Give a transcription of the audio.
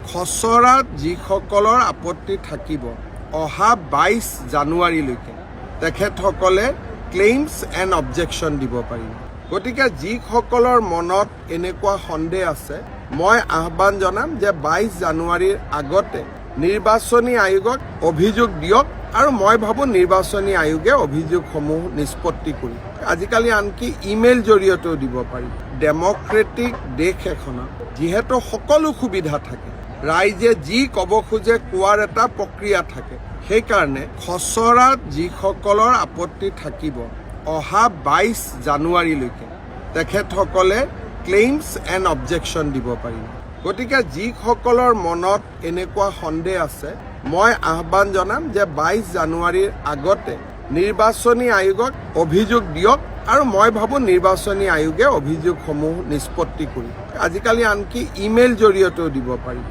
খচৰাত যিসকলৰ আপত্তি থাকিব অহা 22 জানুৱাৰীলৈকে তেখেতসকলে ক্লেইমছ এণ্ড অবজেকশ্যন দিব পাৰিব। গতিকে যিসকলৰ মনত এনেকুৱা সন্দেহ আছে মই আহ্বান জনাম যে 22 জানুৱাৰীৰ আগতে নিৰ্বাচনী আয়োগক অভিযোগ দিয়ক আৰু মই ভাবোঁ নিৰ্বাচনী আয়োগে অভিযোগসমূহ নিষ্পত্তি কৰি আজিকালি আনকি ইমেইল জৰিয়তেও দিব পাৰি। ডেমক্ৰেটিক দেশ এখনত যিহেতু সকলো সুবিধা থাকে, ৰাইজে যি ক'ব খোজে কোৱাৰ এটা প্ৰক্ৰিয়া থাকে, সেইকাৰণে খচৰাত যিসকলৰ আপত্তি থাকিব অহা 22 জানুৱাৰীলৈকে তেখেতসকলে ক্লেইমছ এণ্ড অবজেকশ্যন দিব পাৰিব। গতিকে যিসকলৰ মনত এনেকুৱা সন্দেহ আছে মই আহ্বান জনাম যে 22 জানুৱাৰীৰ আগতে নিৰ্বাচনী আয়োগক অভিযোগ দিয়ক আৰু মই ভাবোঁ নিৰ্বাচনী আয়োগে অভিযোগসমূহ নিষ্পত্তি কৰি আজিকালি আনকি ইমেইল জৰিয়তেও দিব পাৰি।